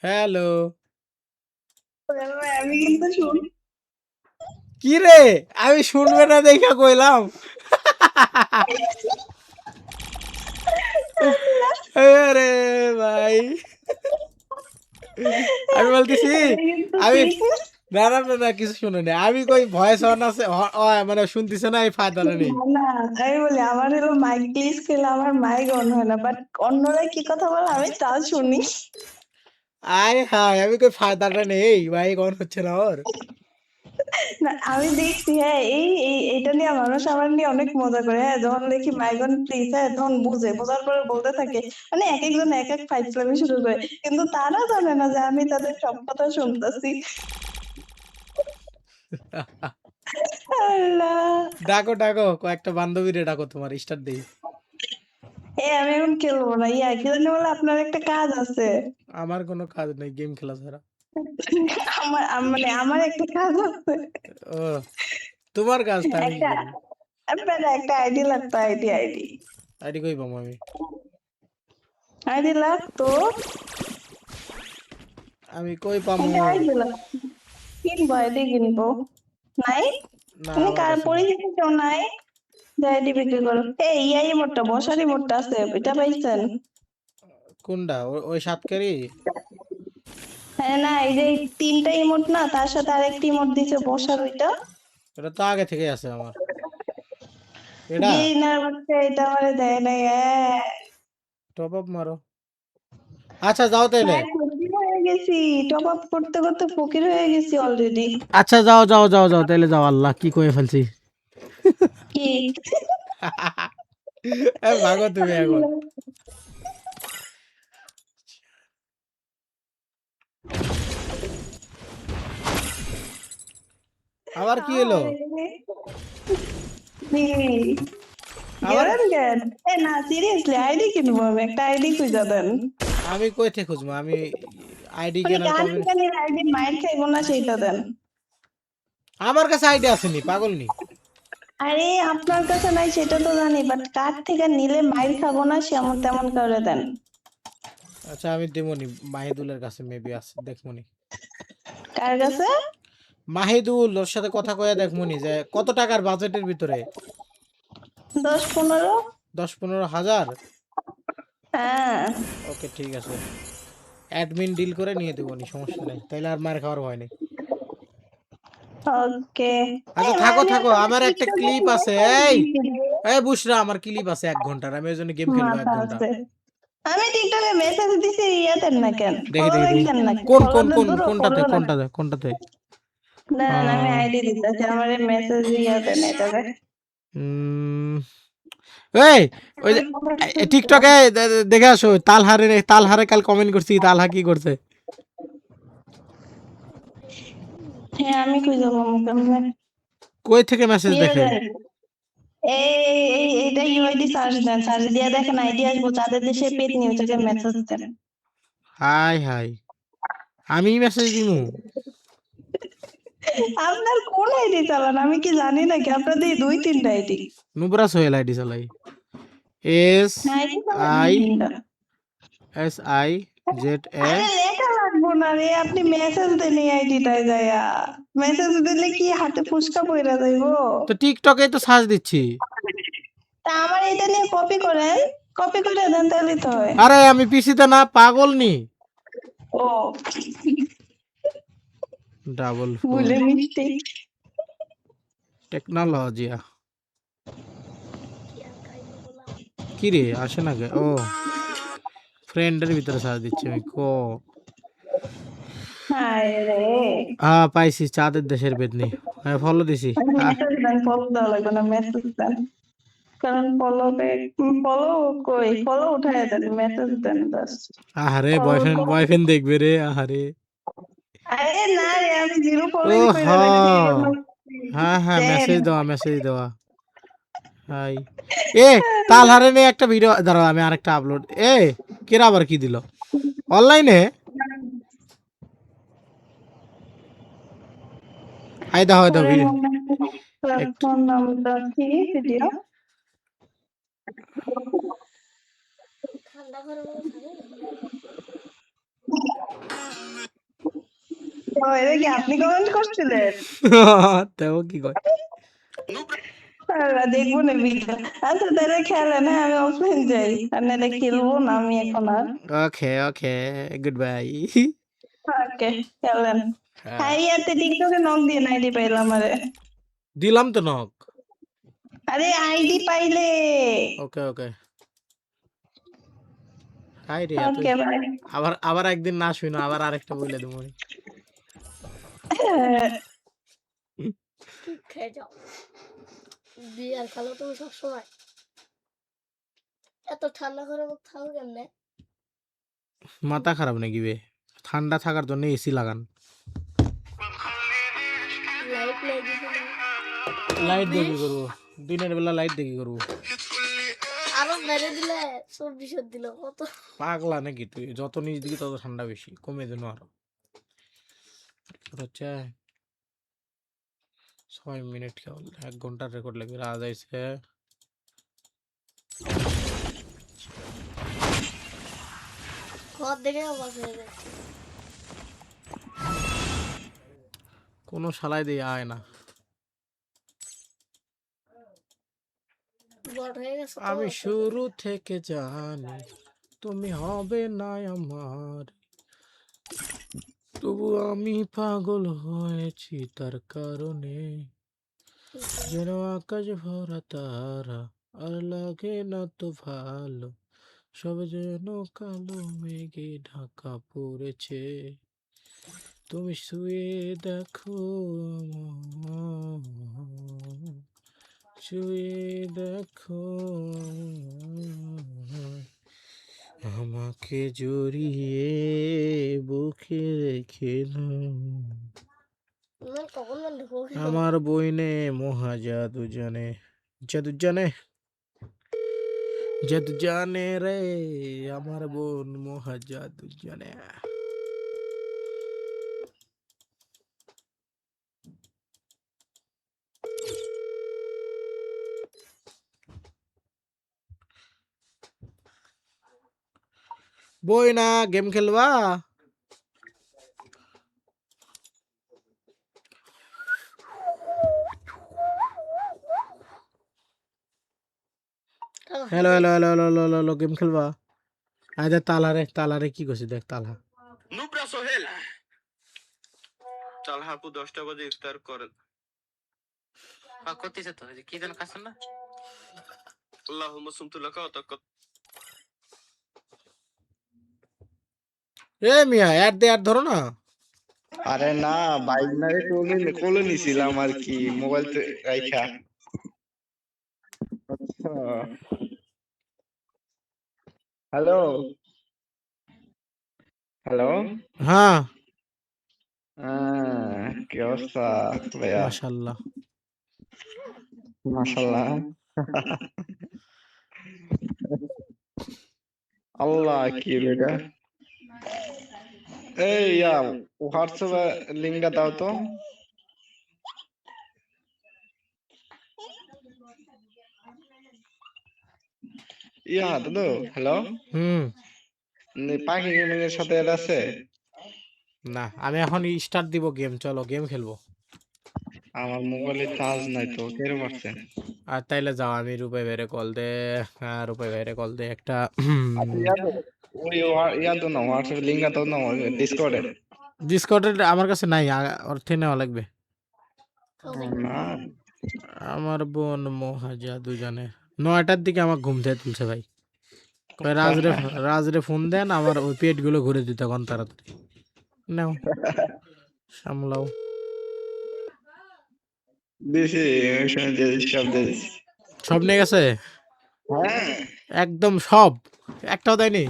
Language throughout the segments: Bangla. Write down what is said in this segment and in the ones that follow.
হ্যালো। আমি কিন্তু শুন কি রে? আমি শুনবে না দেখা কইলাম। আরে ভাই। আমি বলতেছি আমি কিন্তু আমি ঠিক না কিছু শুনে না। আমি কই ভয়েস অন আছে মানে শুনতেছে না এই ফায়দাটা নেই। না আমি বলি আমার হলো মাইক প্লিজ খেলে আমার মাইক অন হয় না বাট অন্যরা কি কথা বলে আমি তা শুনি আয় হায় আমি কই ফায়দাটা নেই ভাই অন হচ্ছে না ওর। না আমি দেখছি হ্যাঁ এইটা নিয়ে মানুষ আমার নিয়ে অনেক মজা করে হ্যাঁ যখন দেখি মাইক অন প্লিজ হ্যাঁ তখন বোঝার পরে বলতে থাকে মানে এক একজন এক এক ফাইজলামি শুরু করে কিন্তু তারা জানে না যে আমি তাদের সব কথা শুনতেছি আল্লাহ ডাকো ডাকো কয়েকটা বান্ধবীরে ডাকো তোমার স্টার্ট দেই। আমি এখন খেলবো না কি জানি বলে আপনার একটা কাজ আছে আমার কোনো কাজ নেই গেম খেলা ছাড়া। মানে আমার একটা কাজ আছে ও তোমার কাজটা আমি কি একটা করবো? আপনার একটা আইডি লাগতো আইডি আইডি কই পাবো আমি? আইডি লাগতো আমি কই পামু? একটা আইডি লাগতো কিনবো আইডি কিনবো নাই না মানে আমার কার কাছে নেই। পরিচিত কেউ নাই যে আইডি বিক্রি করো এই ইয়াই মোটটা বসারি মোটটা আছে এটা পাইছেন কোনটা ওই সাতকারি? হ্যাঁ না এই যে তিনটা ইমোট না তার সাথে আরেকটি ইমোট দিছে বসার ওইটা এটা তো আগে থেকে আছে আমার। এটা গেইনার হচ্ছে এটা আমারে দেয় নাই টপ আপ মারো। আচ্ছা যাও তাইলে। হ্যাঁ ফকির হয়ে গেছি টপ আপ করতে করতে ফকির হয়ে গেছি অলরেডি আচ্ছা যাও যাও যাও যাও তাইলে যাও আল্লাহ কি কয়ে ফেলছি। কি ভাগো তুমি এখন। আবার কি এলো? আবার গেলেন কেন না সিরিয়াসলি আইডি কিনবো আমি একটা আইডি খুঁজে দেন আমি কই থেকে খুঁজবো আমি আইডি মানে কেনার গান কবে? গানের আইডি মাইন্ড খাইবো না সেইটা দেন আমার কাছে আইডি আসেনি পাগল নি। আরে আপনার কাছে নাই সেটা তো জানি বাট কার থেকে নিলে মাইর খাবো না সেমন তেমন করে দেন আচ্ছা আমি দেবনি মাহিদুলের কাছে মেবি আছে দেখমনি। কার কাছে মাহিদুল ওর সাথে কথা কয়ে দেখমনি যে কত টাকার বাজেটের ভিতরে। 10-15 10-15 হাজার। হ্যাঁ ওকে ঠিক আছে অ্যাডমিন ডিল করে নিয়ে দেবনি সমস্যা নাই তাইলে আর মার খাওয়ার ভয় নেই। ওকে আচ্ছা এই থাকো মানে থাকো তো আমার একটা টিকটকে ক্লিপ আছে। এই এই বুশরা আমার ক্লিপ আছে 1 ঘন্টার আমি ওই জন্য গেম খেলবো মাথা 1 ঘন্টা। আছে আমি টিকটকে মেসেজ দিছি ইয়াতেন না কেন দেখি ফলো দেখি দেখি দেখছেন না কেন কোন ফলো কোন কোন দূর কোনটাতে ফলো না কোনটাতে কোনটাতে? দাঁড়ান আমি আহ, আইডি দিতেছি আমার মেসেজ ইয়াতেন এটাতে উম, এই ওই যে টিকটকে দেখে আসো তালহারে কাল কমেন্ট করছি তালহা কি করছে? হ্যাঁ আমি খুঁজে পাবো কেমনে কই থেকে মেসেজ ইয়ে দেখে? দেন এইটা ইউআইডি সার্চ দেন সার্চ দিয়ে দেখেন আইডি আসবো যাদের দেশে পেট নিউজ থেকে মেসেজ দেন হাই হাই আমি মেসেজ দিমু? আপনার কোন আইডি চালান আমি কি জানি নাকি আপনাদের 2-3টা আইডি নুবরা সোহেল আইডি চালাই। এস আইডি চালান আই 3টা এস আই জেড এ। আরে লেখা লাগবো না রে আপনি মেসেজ দেন এই আইডিটায় যায়া মেসেজ দিলে কি হাতে ফুসকা পইরা যাইবো তো টিকটকে তো সার্চ দিচ্ছি। তা আমার এটা নিয়ে কপি করে দেন তাহলে তো হয় আরে আমি পিসিতে না পাগল নি। ও ডাবল ফোর ভুলে মিস্টেক টেকনোলজিয়া কি রে আসে না কে? ও ফ্রেন্ডের ভিতরে সার্চ দিচ্ছি আমি কো। হায় রে হ্যাঁ পাইছি চাঁদের দেশের বেদনি। হ্যাঁ ফলো দিছি। মেসেজ দেন ফলো দেওয়া লাগবে না মেসেজ দেন কারণ ফলো ফলো উঠায় দেন মেসেজ দেন বাস আহারে ফলো বয়ফ্রেন্ড দেখবে রে আহারে। আরে না রে আমি জিরো ও ফলোই হ করে রাখছি হ্যাঁ হ্যাঁ দেন মেসেজ দেওয়া হাই এ তালহারে নিয়ে একটা ভিডিও দাঁড়াও আমি আরেকটা আপলোড কেরা আবার কি দিল অনলাইনে? হাই দাও ভিডিও একটু ফোন নাম্বার কি ভিডিও এটা কি আপনি কমেন্ট করছিলেন? তেও কি কয় দেখবো না ভিডিও। আচ্ছা তাহলে খেলেন, হ্যাঁ আমি অফলাইন যাই, আর নাহলে খেলবো না আমি এখন আর। ওকে ওকে গুড বাই ওকে খেলেন। হ্যাঁ ইয়াতে টিকটকে নক দিয়ে আইডি পাইলাম আরে। দিলাম তো নক আরে আইডি পাইলে। ওকে ওকে হাই রে তুই ওকে বাই। আবার আবার একদিন না শুনো আবার আরেকটা বইলে দেবো কি খেয়ে যাও বিয়ার খেলো তুমি সবসময় এত ঠান্ডা করে থাকো কেমনে মাথা খারাপ নাকি বে ঠান্ডা থাকার জন্য এসি লাগান লাইট নাই দিছে না লাইট দিয়ে কি করবো দিনের বেলা লাইট দিয়ে কি করবো আরো মেরে দিলে 24 দিল কত পাগলা নাকি তুই যত নিচ দিকে তত ঠান্ডা বেশি কমে দেন আরো হচ্ছে 6 মিনিট কেবল 1 ঘন্টার রেকর্ড লাগবে রাজ আইছে ঘর দেখে অবাক হয়ে যাচ্ছে কোনো শালাই দিয়ে আয় না বড় হয়ে গেছে তো আমি শুরু থেকে জানি তুমি হবে না আমার তবু আমি পাগল হয়েছি তার কারণে যেন আকাশ ভরা তারা আর লাগে না তো ভালো সব যেন কালো মেঘে ঢাকা পড়েছে তুমি শুয়ে দেখো আমায়, শুয়ে দেখো আমাকে জড়িয়ে বুকে রেখে নাও। কখন দেখো আমার বইনে মহা জাদু জানে জাদু জানে জাদু জানে রে আমার বোন মহা জাদু জানে বই না গেম খেলবা hello hello hello hello hello hello game খেলবা আরে তালারে তালারে কি করছিস দেখ তালা নুব্রা সোহেল তালহা আপু 10টা বাজে ইফতার করেন করতেছে তো কি যেন কাছেন না আল্লাহুম্মা সুমতু লাকা ওয়া তাকাত এ মিয়া অ্যাড ধরো না আরে না বাইক না রে কোলে নিছিলাম আর কি মোবাইল রাইখা আচ্ছা হ্যালো হ্যালো হ্যাঁ কি অবস্থা ভাইয়া মাশাআল্লাহ মাশাআল্লাহ আল্লাহ কি বেটা এই হোয়াটসঅ্যাপে লিংকটা দাও তো দাদু হ্যালো পাখি গেমিং এর সাথে এড আছে না আমি এখন স্টার্ট দিব গেম চলো গেম খেলবো আমার মোবাইলে চার্জ নাই তো কেরম আছে আর তাইলে যাও আমি রূপাই ভাইরে কল দে রূপাই ভাইরে কল দে একটা ওই তো না হোয়াটসঅ্যাপে লিংকটা দাও না ডিসকর্ডে ডিসকর্ডে আমার কাছে নাই অর্থে নেওয়া লাগবে না আমার বোন মহা জাদু জানে 9টার দিকে আমার ঘুম থেকে তুলছে ভাই কয় রাজরে ফোন দেন আমার ওই পেট গুলো ঘুরে দিতে কোন তাড়াতাড়ি নাও সামলাও দিছি সব দিছি সব নিয়ে গেছে হ্যাঁ একদম সব একটাও দেয়নি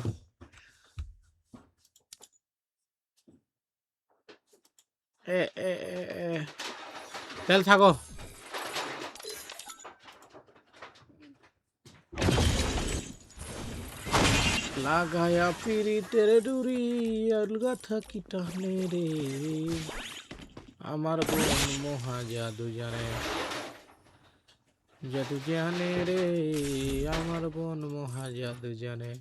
এ এ এ এ তেল থাকো লাগায়া পিরিতের ডুরি আলগা থাকি টানে রে আমার বোন মহা জাদু জানে জাদু জানে রে আমার বোন মহা জাদু জানে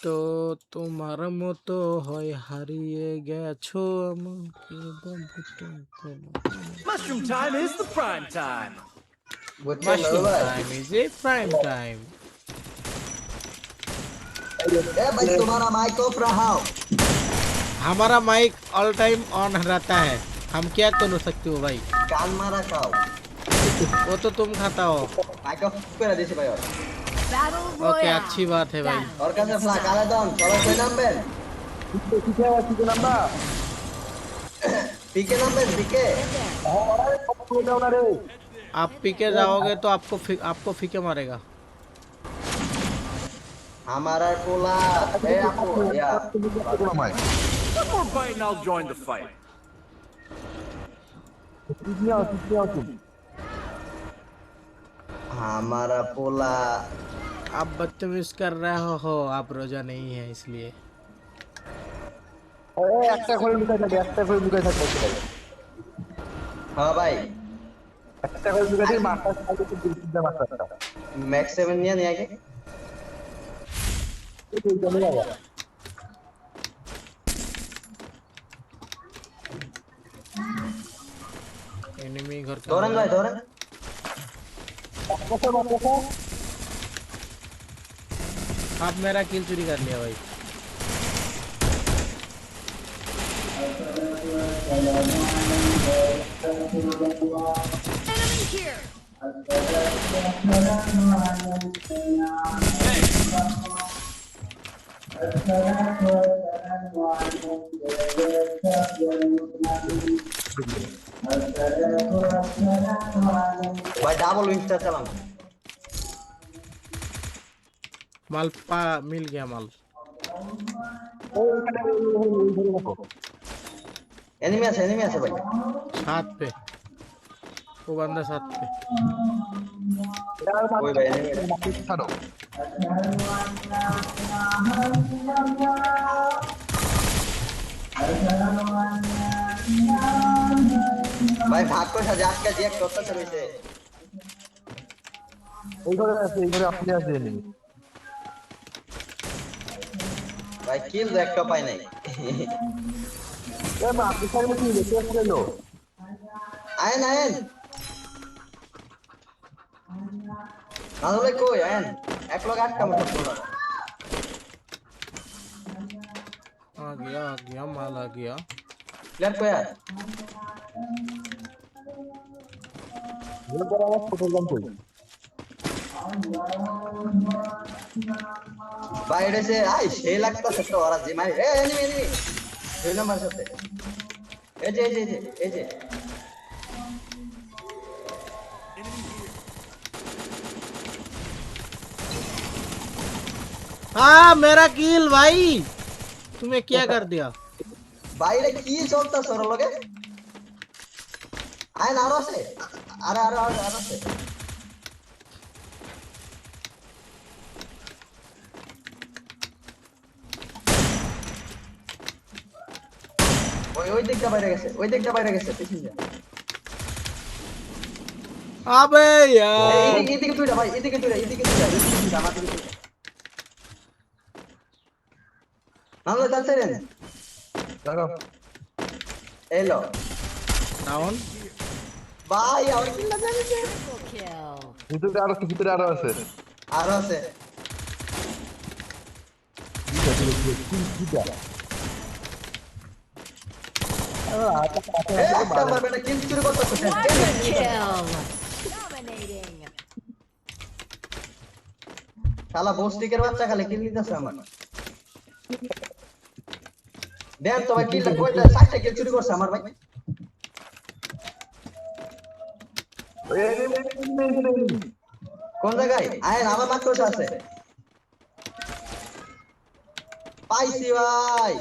তো তোমার মতো হয় হারিয়ে গেছো আমাকে বন্ধুটা Mushroom time is the prime time. বুঝছেন দাদু মাশরুম ভাই time is a prime time ए भाई तुम्हारा माइक ऑफ रहा हमारा माइक ऑल टाइम ऑन रहता है हम क्या कर सकते हो भाई कान मारा खाओ वो तो तुम खाता हो माइक ऑफ করে দিয়েছে ভাই ওর Battle ओके Royale. अच्छी बात है भाई ওর কাছে ফ্ল্যাগ আলে দাও সবাই কই নামবেন পিকে নামবেন পিকে आप पीके जाओगे तो आपको फीके मारेगा हमारा कोला ए आपको या One more bite and I'll join the fight. हमारा पोला आप बदतमीज कर रहे हो आप रोजा नहीं है इसलिए हां भाई मैक्स 7 নিয়ে নিয়ে আগে एनिमी घर का ধরেন ভাই ধরেন आप मेरा किल चोरी कर लिया भाई Enemy here. भाई डबल विंस्टर चलाओ माल पा मिल गया माल एनिमी আছে भाई छत पे वो बंदा छत पे कोई भाई एनिमी भाई भाग को सजा के दिया करता चले से भाई किल देख तो पाई नहीं आयन आयन नाले कोई आयन एक लोग आठ का मतलब आ गया माल आ गया प्लेयर को यार বাইরে সে আই সেই লাগতাছে তো ওরা যে মারি এনিমি এনিমি দুই নাম্বার সাথে এই যে हाँ मेरा किल भाई तुम्हें क्या कर दिया বাইরে কি চলতাছে ওর লগে আয় না আরো আছে আরে আছে ওই দিকটা বাইরে গেছে পিছন যা अबे यार এদিকে তুইরা ভাই এদিকে তুইরা আমার দিকে তুইরা নামলে চলছে রে এলো डाउन ভাই আর কি লাগাবে Triple kill. আরো আছে একটা মারবে না কিল চুরি করতেছে Kill. Dominating. শালা বোস্টিকের বাচ্চা খালি কিল নিতেছে আমার দেন তো ভাই কিলটা কয়টা 60টা কিল চুরি করছে আমার ভাই কোন জায়গায় আয় আমার মাত্র আছে পাইছি ভাই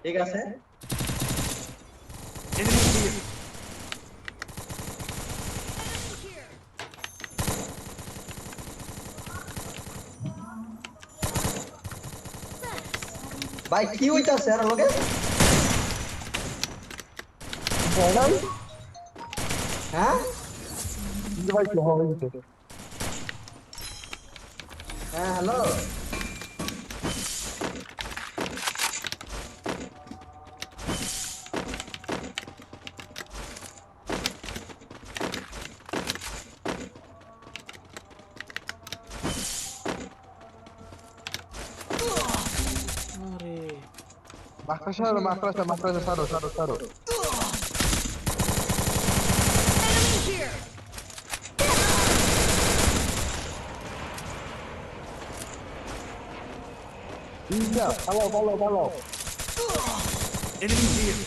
ঠিক আছে Enemy here. ভাই কি হইতাছে আর লগে হ্যাঁ হ্যাঁ হ্যালো মাকড়সা ছাড়ো Enemy here.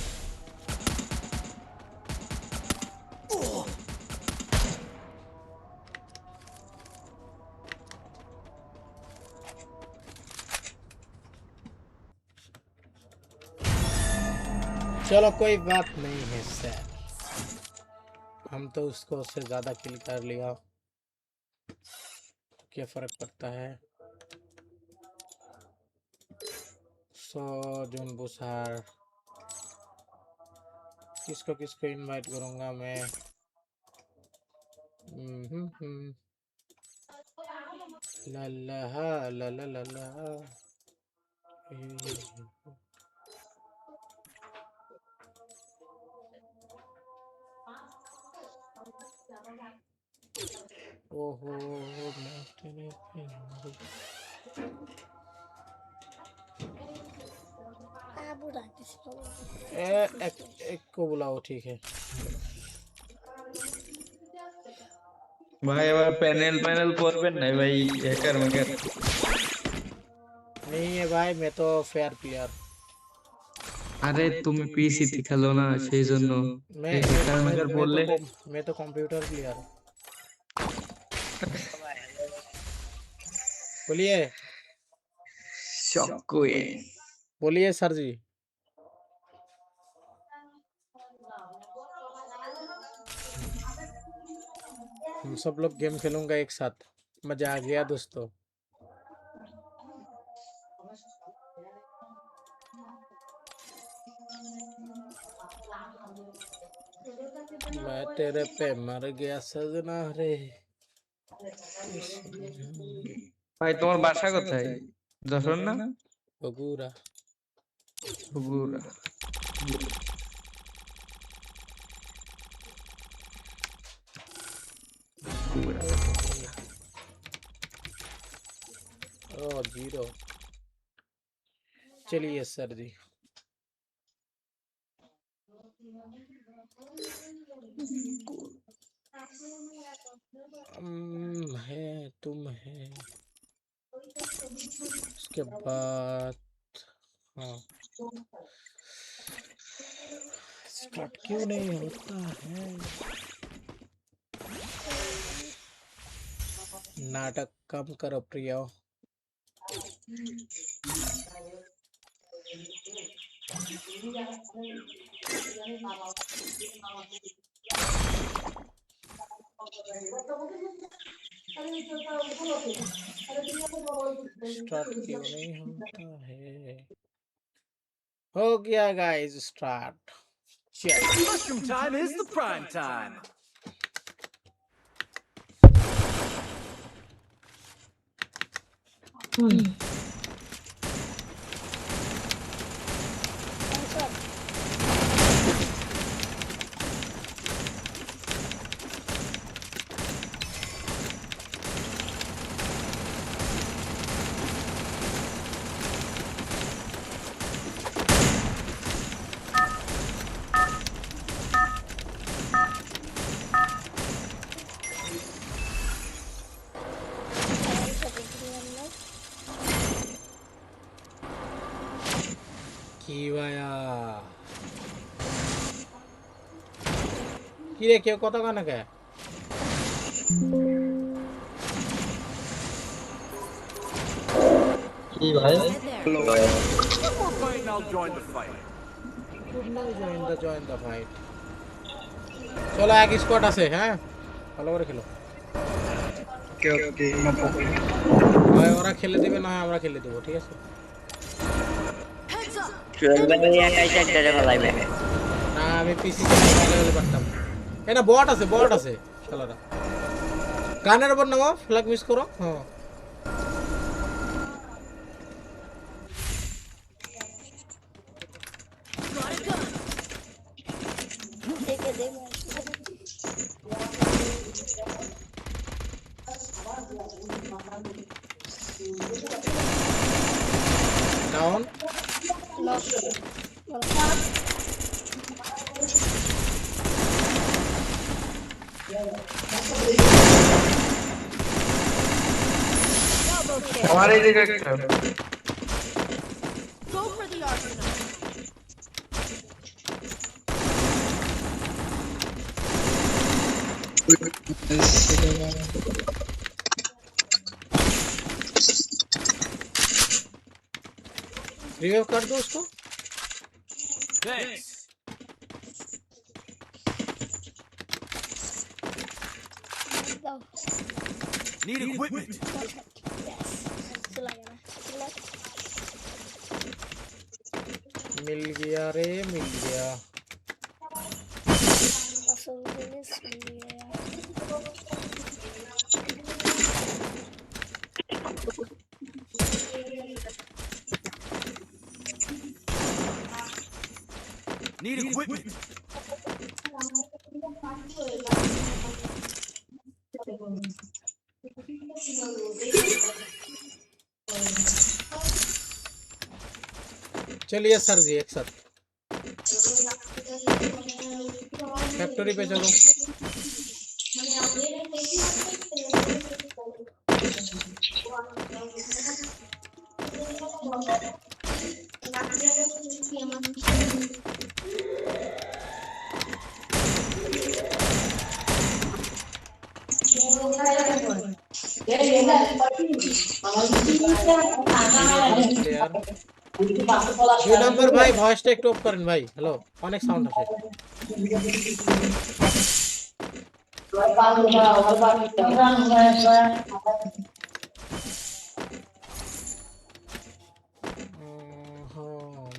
चलो कोई बात नहीं है सर, हम तो उसको उससे ज्यादा किल कर लिया, क्या फर्क पड़ता है। सो जून बुसार किसको किसको इनवाइट करूंगा मैं। ला ला हा, ला ला ला ला हा। ओहो मैं तेरे बुरा किसी एक को बुलाओ, ठीक है। ভাই এবার প্যানেল করবেন না ভাই, হ্যাকার ম্যাকার। नहीं है भाई, मैं तो फेयर प्लेयर। আরে তুমি পিসিতে খেলো না সেই জন্য হ্যাকার ম্যাকার বললে। मैं तो कंप्यूटर प्लेयर। बोलिए बोलिए सर जी। हम सब लोग गेम खेलूंगा एक साथ, मजा आ गया दोस्तों। मैं तेरे पे मर गया सजना रे। ভাই তোমার বাসা কোথায়? যশোর না? बगूरा। বগুড়া। ओ जीरो। चलिए सर जी। है तुम है, उसके बाद हाँ स्टार्ट क्यों नहीं होता है। नाटक कम करो प्रियो। स्टार्ट क्यों नहीं होता है। हो गया guys start. Mushroom time is the prime time. কি রে কেউ কত গানা কে কি ভাই? One more fight and I'll join the fight. join the fight। চলো এক স্কোয়াড আছে, হ্যাঁ ভালো করে খেলো। ওকে ওকে হয় ওরা খেলে দিবে, না হয় আমরা খেলে দেবো, ঠিক আছে। না আমি পিসি খেলে পারতাম। এটা বট আছে শালারা। গানের উপর নামো, ফ্ল্যাগ মিস করো। হ্যাঁ डाउन আমার এই দিকে একটা Go for the arsenal. Revive कर दो उसको Thanks. Go. Need equipment. Yes. चला गया ना चला मिल गया रे मिल गया असल में सुन लिया Need equipment. चलिए सर जी एक साथ फैक्ट्री पे चलो यार 2 नंबर भाई ভয়েসটা একটু অফ করেন ভাই হ্যালো অনেক সাউন্ড আসে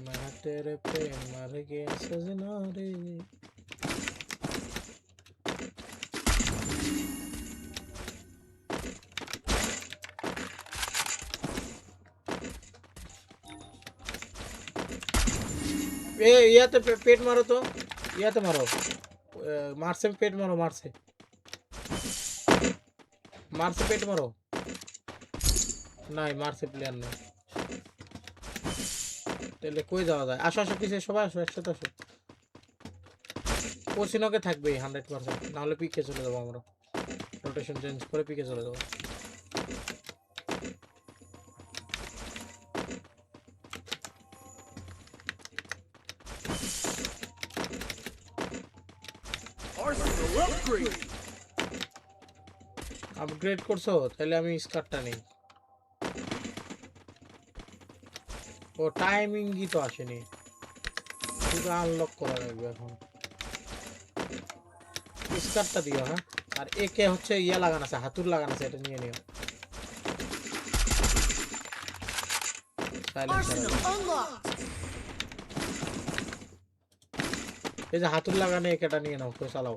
मैं तेरे पे मर गया सजना रे ए या तो पेट मारो तो या तो मारो मार से पेट मारो मार से पेट मारो नहीं मार से प्लेयर नहीं তাহলে কই যাওয়া যায় আসো আসো পিছে সবাই আসো একসাথে আসো কোচিনোকে থাকবে 100% না হলে পিকে চলে যাবো আমরা রোটেশন চেঞ্জ করে পিকে চলে যাবো Arsenal upgrade. আপগ্রেড করছো তাহলে আমি স্কার্টটা নেই ও টাইমিং কি তো আসেনি শুধু আনলক করা লাগবে এখন স্কার্টটা দিও হ্যাঁ আর একে হচ্ছে ইয়া লাগানো আছে হাতুর লাগানো আছে এটা নিয়ে নিও Arsenal unlocked. এই যে হাতুর লাগানো একেটা নিয়ে নাও তো চালাও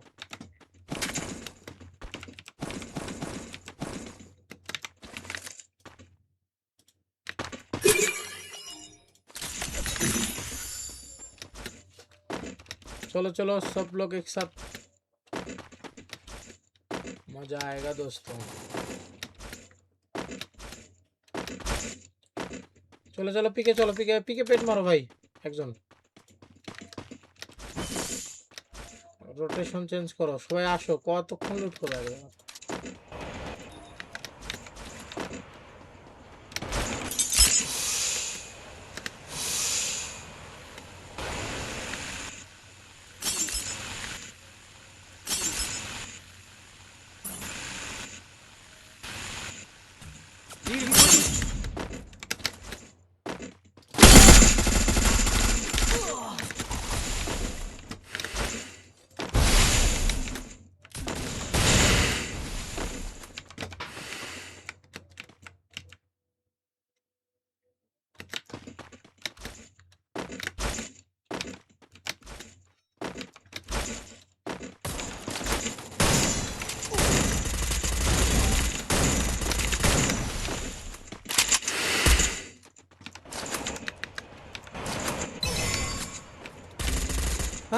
चलो चलो सब लोग एक साथ मजा आएगा दोस्तों चलो चलो पीके पेट मारो भाई একজন রোটেশন চেঞ্জ করো সবাই আসো কতক্ষণ লুট করে রাখবে Need equipment.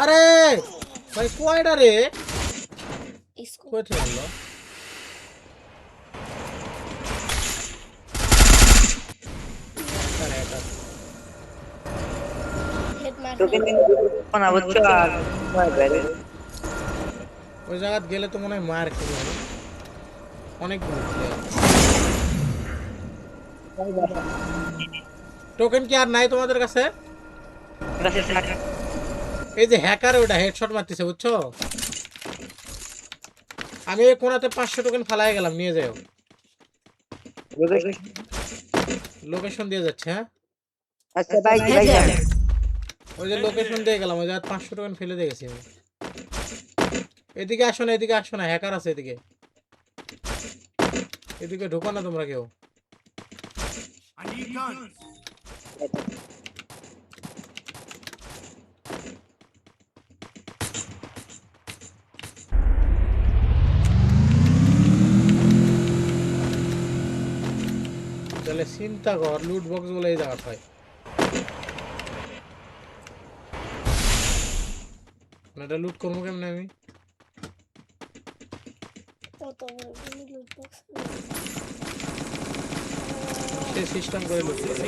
আরে ভাই কয়টা রে इसको কই থেকে আনলো हेड मार ওই জায়গা গেলে তো মনে হয় মার খেতে হবে অনেক টোকেন কি আর নাই তোমাদের কাছে এই যে হ্যাকার ওটা হেডশট মারতেছে বুঝছো আমি এই কোনাতে 500 টোকেন ফালাই গেলাম নিয়ে যাও লোকেশন দিয়ে যাচ্ছে হ্যাঁ ওই যে লোকেশন দিয়ে গেলাম ওই যে 500 টোকেন ফেলে দিয়ে গেছি আমি এদিকে আসো না হ্যাকার আছে এদিকে এদিকে ঢোকো না তোমরা কেউ I need guns. তাহলে চিন্তা কর লুট বক্স গুলো এই জায়গা পাই এটা লুট করবো কেমনে আমি কত বড় লুট বক্স সে সিস্টেম করে লুট করে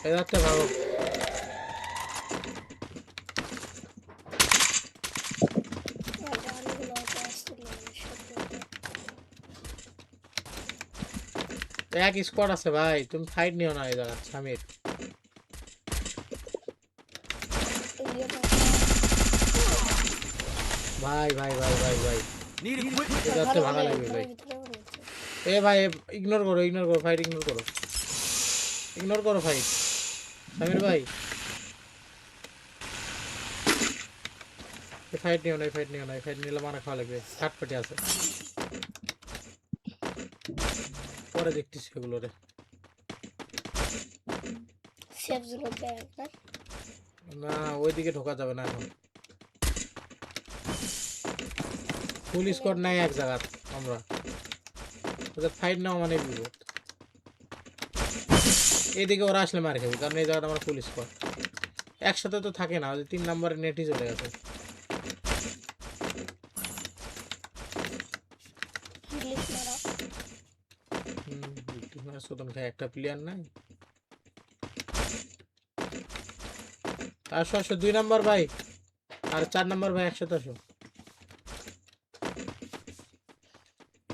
এই রাতে ভালো এক স্কোয়াড আছে ভাই তুমি ফাইট নিও না এই জায়গা সামির ভাই ভাই ভাই ভাই ভাই Need equipment. এই রাতে ভালো লাগবে ভাই এ ভাই ইগনোর করো ফাইট ইগনোর করো ফাইট সামির ভাই ফাইট নিও না ফাইট নিলে মারা খাওয়া লাগবে থার্ড পার্টি আছে পরে দেখতেছি এগুলো রে সেফ জোন ব্যাগ না ওইদিকে ঢোকা যাবে না এখন ফুল স্কোয়াড নাই এক জায়গা আমরা ওদের ফাইট নাও মানে বিপদ এইদিকে ওরা আসলে মার খাবি কারণ এই জায়গাটা আমার ফুল স্কোয়াড একসাথে তো থাকে না ওই 3 নম্বরে নেটই চলে গেছে রিলিজ মারা সুতন খাই একটা প্লেয়ার নাই আসো 2 নাম্বার ভাই আর 4 নাম্বার ভাই একসাথে আসো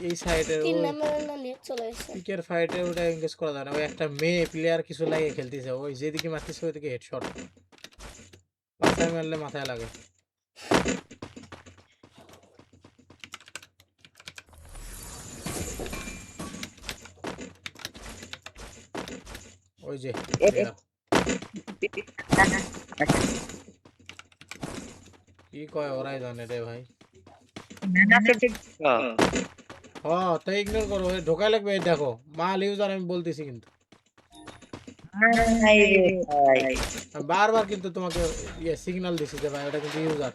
এই সাইডে 3 নম্বরে না নেট চলে এসেছে পিকের ফাইটে ওটা এনগেজ করা যায় না ওই একটা মেয়ে প্লেয়ার কিছু লাগিয়ে খেলতেছে ওই যেদিকে মারতেছে ওইদিকে হেডশট মাথায় মারলে মাথায় লাগে ওই যে কি কয় ওরাই জানে রে ভাই হ্যাঁ তাই ইগনোর করো ঢোকা লাগবে দেখো মাল ইউজার আমি বলতেছি কিন্তু বারবার কিন্তু তোমাকে সিগন্যাল দিছি যে ভাই ওটা কিন্তু ইউজার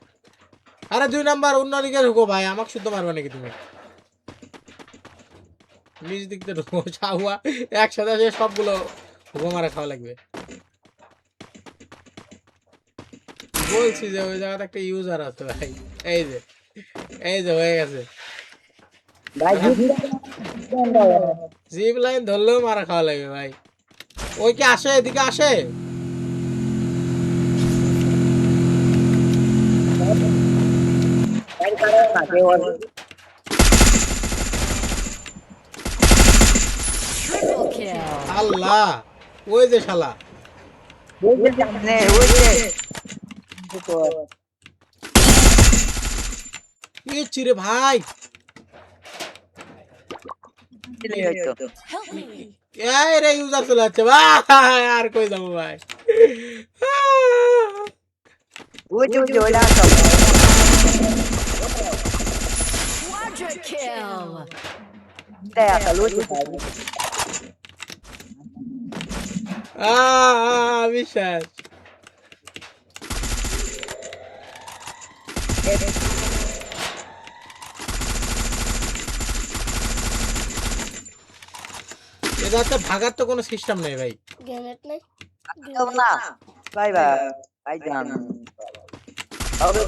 আরে 2 নাম্বার অন্যদিকে ঢুকো ভাই আমাকে শুদ্ধ মারবে নাকি তুমি নিজ দিক থেকে ঢুকো চাহুয়া একসাথে এসে সবগুলো হুকো মারা খাওয়া লাগবে বলছি যে ওই জায়গাতে একটা ইউজার আছে ভাই এই যে হয়ে গেছে জিপ লাইন ধরলেও মারা খাওয়া লাগবে ভাই ওই কি আসে এদিকে আসে আল্লাহ ওই যে শালা কি চিরে ভাই এই রে ইউজার চলে যাচ্ছে ভাই আর কই যাবো ভাই বিশ্বাস এটাতে ভাগার তো কোনো সিস্টেম নেই ভাই গ্রেনেড নাই না ভাই ভাই জান হবে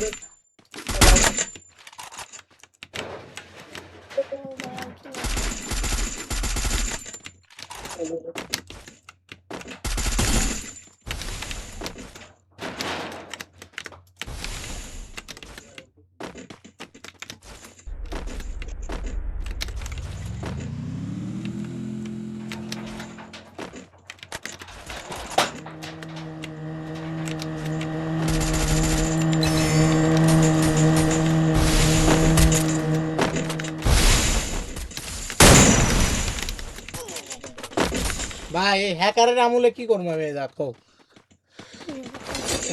এই হ্যাকারের আমলে কি করবো আমি এই দেখো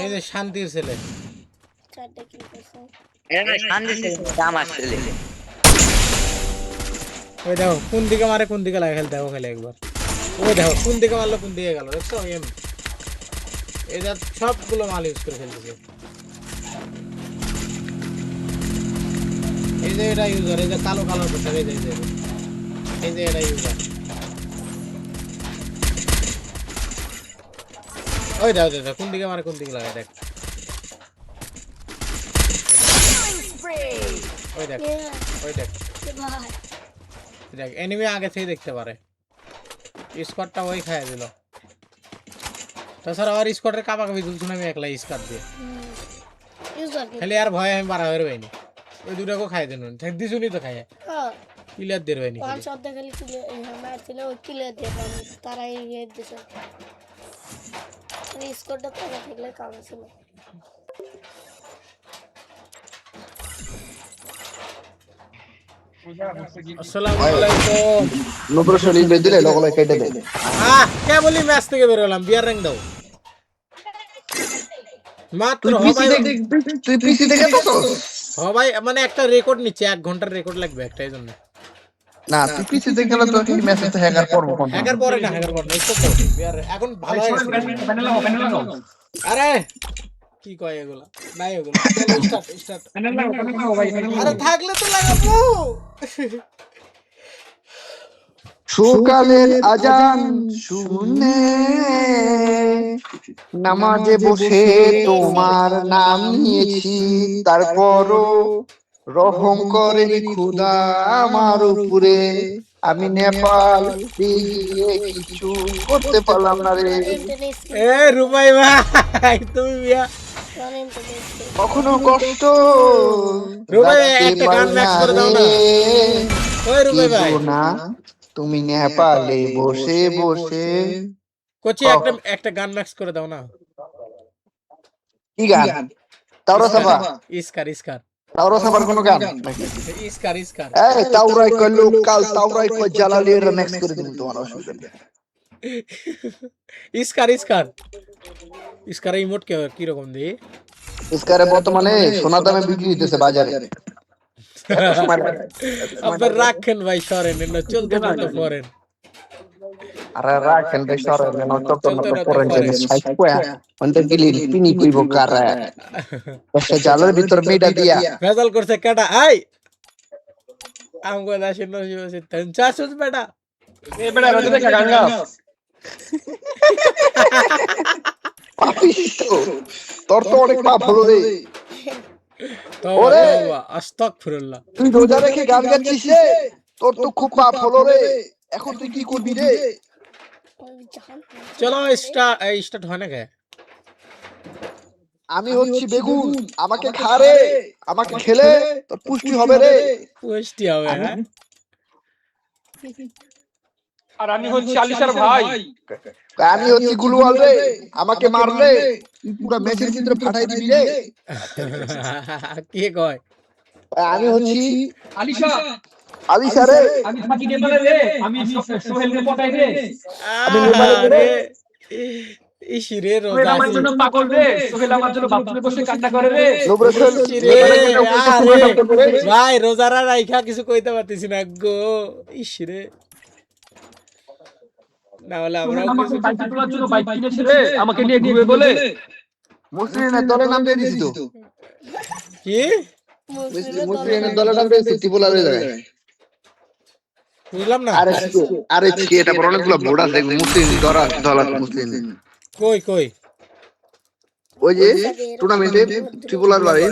এই যে শান্তির ছেলে চারটে কিল করছে এরা শান্তি দাম আসছে ওই দেখো কোন দিকে মারে কোন দিকে লাগে খেলতে দেখো খেলে একবার ওই দেখো কোন দিকে মারলো কোন দিকে গেল দেখছো এম এটা সবগুলো মাল ইউজ করে ফেলতেছে এই যে এটা ইউজার এই যে কালো কালো করতে এই যে এই যে এটা ইউজার ওই দেখো দেখো কোন দিকে মারে কোন দিকে লাগে দেখ ওই দেখ ওই দেখ ভাই দেখ এনিমি আগে থেকে দেখতে পারে স্কোয়াডটা ওই খাইয়ে দিল তাছাড়া আর স্কোয়াডের কাপাকাপি তুলছি না আমি একলা স্কোয়াড দিয়ে ইউজার খালি আর ভয় আমি বাড়া হয়ে পাইনি ওই দুটাকেও খাই দেন ঠেক দিছুনি তো খাইয়ে ক্লিয়ার দিয়ে পাইনি পাঁচ শব্দ খালি কিলে মারছিল ওই কিলে দিয়ে পানি তারা ইয়ে দিছে মানে স্কোরটা তারা থাকলে কাম ছিল আসসালামু আলাইকুম নবর শরীর বেদিলে লগলে কেটে দে কে বলি ম্যাচ থেকে বের হলাম বিয়ার র্যাঙ্ক দাও মাত্র তুই পিসি দেখে তো ভাই মানে একটা রেকর্ড নিচ্ছে 1 ঘন্টার রেকর্ড লাগবে একটা এই জন্য না তুই পিসি দেখে গেলে তো কি মেসেজ হ্যাকার করব কোন হ্যাকার পরে না হ্যাকার পরে না একটু পরে বিয়ার এখন ভালো হয়ে গেছে আরে কি কয় এগুলা নাই এগুলা স্টার্ট স্টার্ট আরে থাকলে তো লাগাবো সকালের আজান শুনে নামাজে বসে তোমার নাম নিয়েছি তারপরও রহম করেনি খোদা আমার উপরে আমি নেপাল গিয়ে কিছু করতে পারলাম না রে এ রুবাই ভাই তুমি বিয়া কখনো কষ্ট রুবাই রাখতে একটা গান পারি ম্যাক্স না করে দাও না রে। ওই রুবাই ভাই কিন্তু না তুমি নেপালে বসে বসে কোচি একটা গান ম্যাক্স করে দাও না কি গান তাওরা সাবা ইস্কার তাওরা সাবার কোনো গান ইস্কার এই তাওরাই কই লোকাল তাওরাই কই জালালির রিমিক্স করে দিন তোমার অসুবিধা নেই ইস্কার ইমোট কি রকম দি ইসকারে বর্তমানে সোনা দামে বিক্রি হইতেছে বাজারে আপনার রাখেন ভাই সরেন না চলতে চলতে ফরেন আরে রাখেন ভাই সরে না তো পরে যে সাইড কোয়া অন্ত গিলি পিনি কইব কারা একটা জালের ভিতর মেডা দিয়া ভেজাল করছে কেডা আই আমগো দাসের নজি বসে তেনচা সুজ বেটা এ বেটা রোজ দেখা গান গাও পাপিষ্ট তোর তো অনেক পাপ হলো রে তওবা আস্তাগফিরুল্লাহ তুই রোজা রেখে গান গাচ্ছিস রে তোর তো খুব পাপ হলো রে এখন তুই কি করবি রে চলো স্টার্ট হয় না কে আমি হচ্ছি বেগুন আমাকে খা রে আমাকে খেলে তোর পুষ্টি হবে রে পুষ্টি হবে হ্যাঁ আর আমি হচ্ছে আলিশার ভাই আমি হচ্ছি গুলওয়াল রে আমাকে মারলে তুই পুরো ম্যাচের ভিতরে ফাটাই দিবি রে কে কয় আমি হচ্ছি আলিশা আলিশা রে আমি থাকি নেপালে রে আমি সোহেলকে পটাই রে আমি নেপালে রে ইসিরে সোহেল রোজা আমার জন্য পাগল রে সোহেল আমার জন্য বাথরুমে বসে কান্না করে রে নবরসল ভাই রোজারা রাইখা কিছু কইতে পারতেছি না গো ইসিরে না হলে আমরাও আমাকে কিছু বাইক তোলার জন্য বাইক কিনেছে রে আমাকে নিয়ে ঘুরে বলে মুসলিমের দলে নাম দিয়ে দিছি তো কি মুসলিমের দলে নাম দিয়ে সিটি বলার হয়ে যায় বুঝলাম না আরে কি এটা বড় অনেকগুলো বোর্ড আছে মুসলিম দল মুসলিম কই ওই যে টুর্নামেন্টে ত্রিপুলার বাড়ি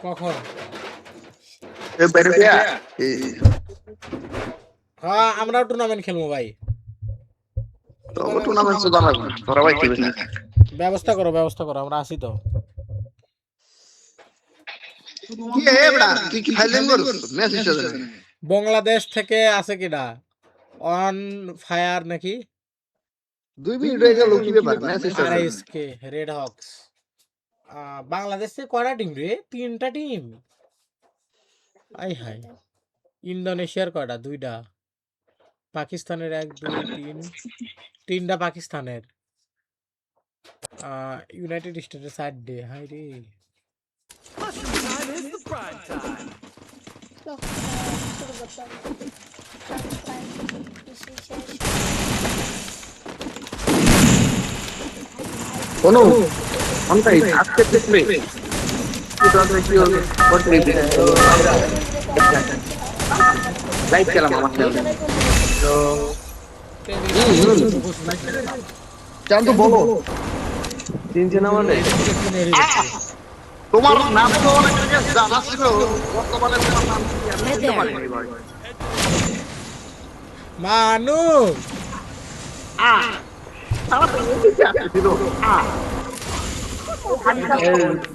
কখন এই বাইরে গিয়া হ্যাঁ আমরাও টুর্নামেন্ট খেলবো ভাই তো টুর্নামেন্ট তো জানা ধরা ভাই কি না ব্যবস্থা করো আমরা আসি তো কি হে বড়া তুই কি ফাইলিং করছ মেসেজ আছে বাংলাদেশ থেকে আছে কিনা অন ফায়ার নাকি 2 মিনিট হয়ে গেল কি ব্যাপার মেসেজ আছে আরএসকে রেড হক্স বাংলাদেশ থেকে কয়টা টিম রে 3টা টিম আই হাই ইন্দোনেশিয়ার কয়টা 2টা পাকিস্তানের 1 2 3 তিনটা পাকিস্তানের ইউনাইটেড স্টেটের 4 ডে হাই রে Mushroom time is the prime time. শুরু করতাম কোনো অনটাই আজকে দেখবে লাইভ খেলাম আমার চ্যানেলে জানতো বলো চিনছে না মানে তোমার নাম তো অনেক আগে জানা ছিল বর্তমানে তোমার নাম কি আমি বলতে পারিনি ভাই মানু তারা তো এসেছে ছিল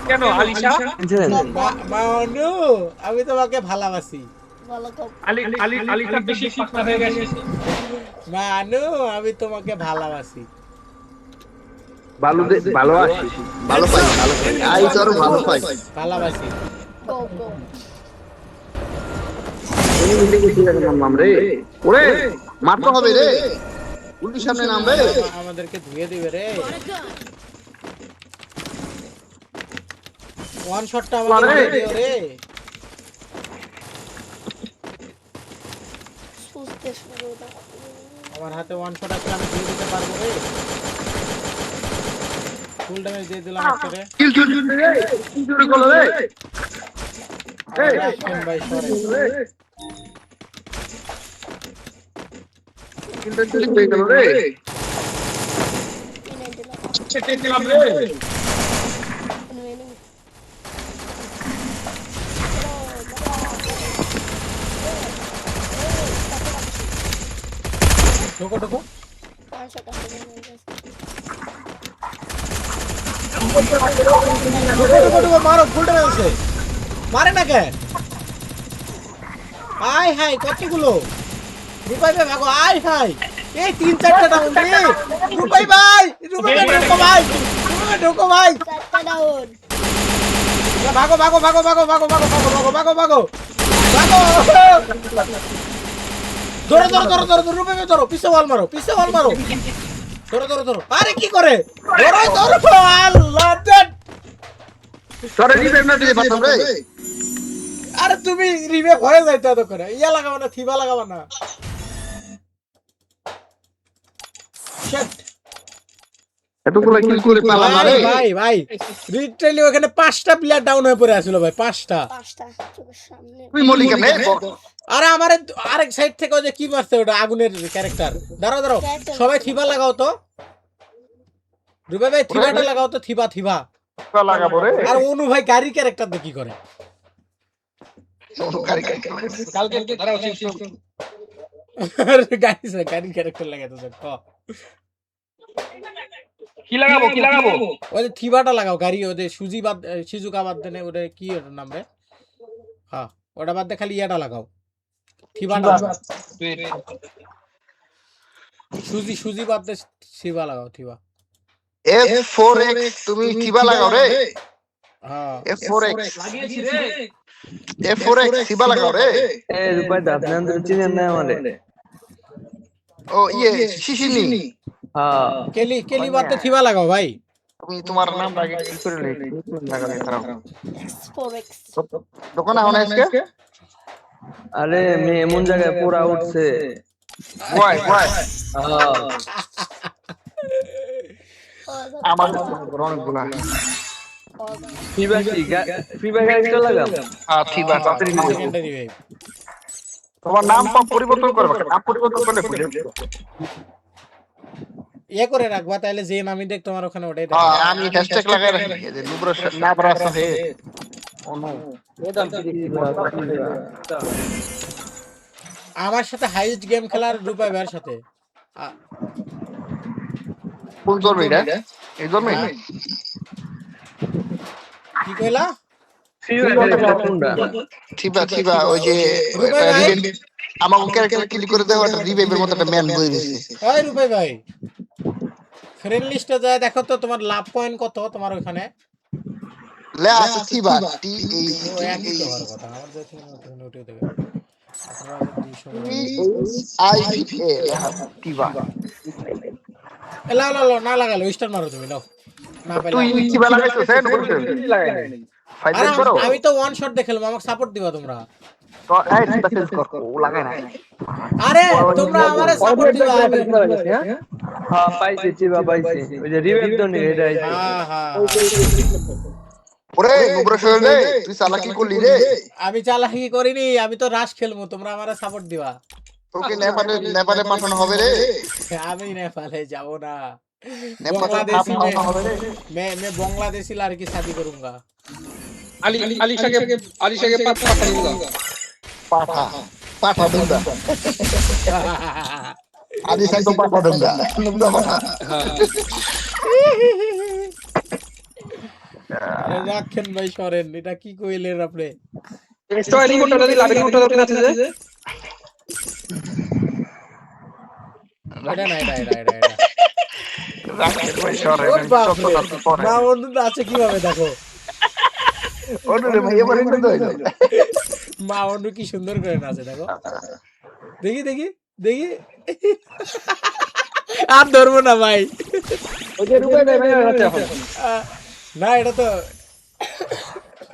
কেন আলিশা মানু আমি তোমাকে ভালোবাসি ভালো কম আলিশা বেশি ফাঁকা হয়ে গেছে মানু আমি তোমাকে ভালোবাসি ভালো ভালো আছি ভালো পাই আই তোর ভালো পাই ভালোবাসি গো গো তুমি মিলে গেছি নাম রে ওরে মারতে হবে রে পুলিশ সামনে নাম রে আমাদেরকে ধুয়ে দিবে রে ওয়ান শটটা আমাদের দিয়ে দিও রে সুস্থে শুরু না আমার হাতে ওয়ান শট আছে আমি দিয়ে দিতে পারবো রে ফুল ড্যামেজ দিয়ে দিলাম একটা রে কিল চুরি রে কিল চুরি করলো রে এই রাখেন ভাই সরে কিল চুরি হয়ে গেল রে চেক দিলাম রে ঢোকো ঢোকো ঢোকো মারো ফুল ড্যামেজ আছে মারে না কে আয় হাই কতগুলো রূপাই ভাই ভাগো আয় হাই এই 3-4টা ডাউন রে রূপাই ভাই ঢোকো ভাই ঢোকো ভাই চারটা ডাউন ভাগো ভাগো ভাগো ভাগো ভাগো ভাগো ভাগো ভাগো ভাগো ভাগো ধরো ধরো ধরো ধরো ধরো রূপাই ভাই ধরো পিছে ওয়াল মারো ধরো ধরো ধরো আরে কি করে ধরো ধরো আল্লাহ দেন সরে রিভাইভ না দিলে পারতাম রে আরে তুমি রিভে হয়ে যাইতো এত করে ইয়া লাগাবো না থিবা লাগাবো না শিট এতগুলো কিল করে পালাম না রে ভাই ভাই লিটারালি ওখানে 5টা প্লেয়ার ডাউন হয়ে পড়ে আছিল ভাই 5টা পাঁচটা চোখের সামনে তুই মল্লিকা নে আরে আমার আরেক সাইড থেকে ওই যে কি মারছে ওটা আগুনের ক্যারেক্টার দাঁড়াও দাঁড়াও সবাই থিবা লাগাও তো রূপাই ভাই থিবাটা লাগাও তো থিবা লাগাবো রে আর অনু ভাই গাড়ি ক্যারেক্টার দিয়ে কি করে কালকে দাঁড়াও গাড়ি ক্যারেক্টার লাগাইতো ক কি লাগাবো ওই যে থিবাটা লাগাও গাড়ি ওদের সিজুকা বাদ দেনে ওটা কি ওটার নাম রে হ্যাঁ ওটা বাদ দে খালি ইয়াটা লাগাও থিবাটা সুজি বাদ দে থিবা লাগাও থিবা F4X তুমি থিবা লাগাও রে হ্যাঁ F4X লাগিয়েছি রে F4X থিবা লাগাও রে এ রূপাই দা আপনি আন্দর চিনেন না আমারে ও ইয়ে শিশিনি হ্যাঁ কেলি বাদ দে থিবা লাগাও ভাই তুমি তোমার নাম আগে কি করে লাগালে তারাও ফোরেক্স দোকান আও না আজকে আরে মে এমন জায়গায় পুরা উঠছে ওয়াই হ্যাঁ আমার অনেকগুলা ফিবা একটা লাগাম থিবা তাড়াতাড়ি নিয়ে সেকেন্ডারি ভাই তোমার নাম পরিবর্তন করবে নাম পরিবর্তন করলে বুঝে ইয়ে করে রাখবা তাহলে যে নামই দেখ তোমার ওখানে ওটাই দেখ আমি হ্যাশট্যাগ লাগাই রাখি এই যে নুব্রা না বরাসা হে অনু আমার সাথে হাইস্ট গেম খেলার রূপাই ভাইয়ের সাথে কোন জন্মে এটা এই জন্মে কি কইলা থিবা ওই যে আমার ক্যারেক্টার ক্লিক করে দাও একটা রিভাইভের মতো একটা ম্যান বই দিছে ওই রূপাই ভাই ফ্রেন্ড লিস্টে যায় দেখো তো তোমার লাভ পয়েন্ট কত তোমার ওখানে লে আছে থিবা টি এই ও একই তো হওয়ার কথা আমার যে থেকে ওটা উঠে দেবে IVA টিবা লাও লাও লাও, না লাগালো স্টার মারো তুমি, লাও না পাইলে তুই কি বেলা লাগাইছো সেন্ড করছিস ফাইট আরে করো আমি তো ওয়ান শট দিয়ে খেলবো, আমাকে সাপোর্ট দিবা তোমরা। তো এই সেটা চেঞ্জ কর ও লাগাই না আরে তোমরা আমারে সাপোর্ট দিবা। হ্যাঁ পাইছি চিবা পাইছি ওই যে রিভাইভ দনি এটা আইছে হ্যাঁ হ্যাঁ, ওরে নুবরা শোনে তুই চালাকি করলি রে আমি চালাকি করিনি, আমি তো রাশ খেলবো, তোমরা আমারে সাপোর্ট দিবা। তোকে নেপালে পাঠানো হবে রে আমি নেপালে যাব না, নেপালে बांग्लादेशी पाठाना হবে রে मैं बांग्लादेशी लड़की शादी करूंगा। अलीशा के पापा करूंगा पाठा पाठा दूंगा आदि से तो पाठा दूंगा नुबरा पाठा রাখেন ভাই সরেন, এটা কি কইলেন আপনি? esto helicóptero de la helicóptero que nace এটা না, এটা রাখেন ভাই সরে ও বাপ রে, চত্বর পরে মা বন্ধু আছে কিভাবে দেখো, ওরে ভাই এবারে কিন্তু হইলো মা বন্ধু কি সুন্দর করে নাচে দেখো, দেখি দেখি দেখি, আর ধরবো না ভাই, ওই যে রুবে ভাই হাতে এখন না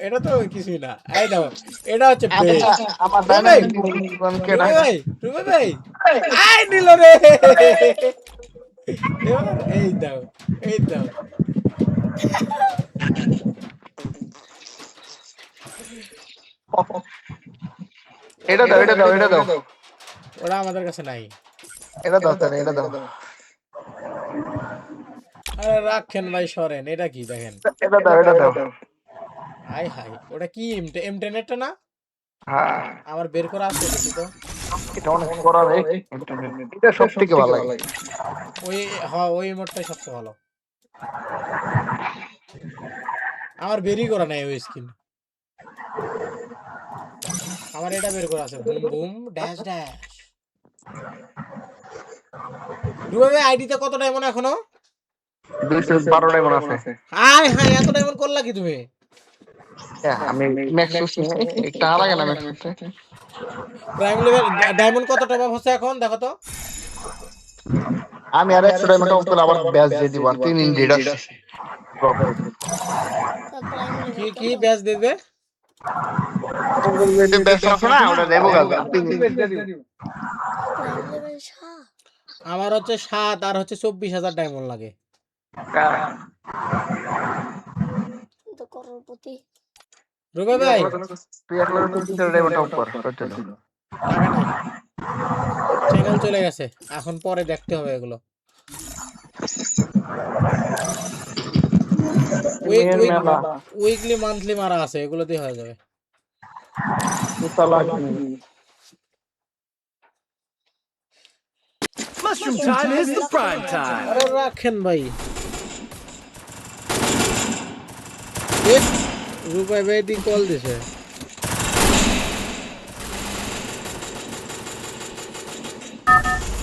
এটা তো কিছুই না, এই দাও এটা হচ্ছে বেশ। আমার ভাই, ডাইনামিক রুবে ভাই, রুবে ভাই, আই নিল রে, এবার এই দাও, এই দাও, এটা দাও এটা দাও এটা দাও ওরা আমাদের কাছে নাই। এটা দাও তাহলে এটা দাও আরে রাখেন ভাই সরেন, এটা কি দেখেন, এটা দাও এটা দাও হাই হাই, ওটা কি M10 এরটা না? হ্যাঁ আমার বের করা আছে, দেখি তো। এটা অনেক করা রে এটা সবথেকে ভালো লাগে ওই হ্যাঁ, ওই মোডটাই সবচেয়ে ভালো, আমার বেরই করা নাই ওই স্কিন, আমার এটা বের করা আছে, বুম বুম ড্যাশ ড্যাশ। রুবে ভাই আইডিতে কত ডায়মন্ড এখনো? 212 ডায়মন্ড আছে হাই হাই, এত ডায়মন্ড করলা কি তুমি? আমি ম্যাক্সুস একটা লাগে না ম্যাক্সুস প্রাইম লেভেল ডায়মন্ড কত টপ আপ হচ্ছে এখন দেখো তো। আমি আর 100 ডায়মন্ড উপর আবার ব্যাচ দিয়ে দিব আর 3 ইনগ্রেড আছে কি কি ব্যাচ দেবে? এটা ব্যাচ আছে না ওটা দেবো গাল আমার হচ্ছে 7 আর হচ্ছে 24,000 ডায়মন্ড লাগে। তো করোড়পতি রুবে ভাই তুই একলা 3 ডায়মন্ড উপর চলো চ্যানেল চলে গেছে, এখন পরে দেখতে হবে এগুলো। উইকলি মান্থলি মারা আছে, এগুলো দিয়ে হয়ে যাবে। Mushroom time is the prime time. আরে রাখেন ভাই, রুবাই ভাই দিন কল দিছে,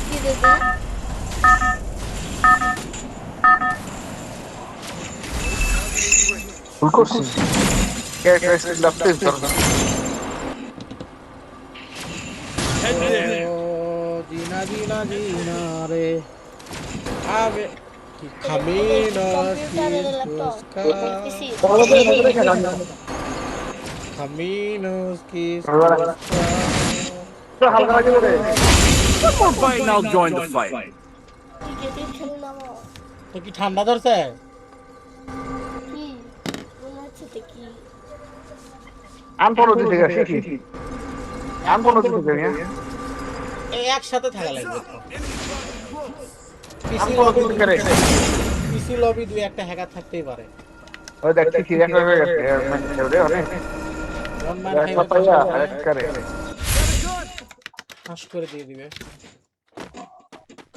কি দেবে? ফুল করছি ক্যারেক্টার স্কিল লাগতে তোর ও জিনা জিনা জিনা রে আবে কি খামিনস কি খামিনস কি হালকা লাগে রে One more fight and I'll join the fight. ক্রিকেটের খেলুন নামো তো কি ঠান্ডা ধরছে? কি মনে হচ্ছে তো কি আনপড়ো দিতে গেছি আনপড়ো দিতে গেছি এই একসাথে থাকা লাগবে তো। আনপড়ো দিতে করে পিসি লবি দুই একটা হ্যাকার থাকতেই পারে। ওই দেখছি কি একটা হয়ে গেছে মানে ওরে অনেক ওয়ান ম্যান একটা পাইয়া করে ফাঁস করে দিয়ে দিবে।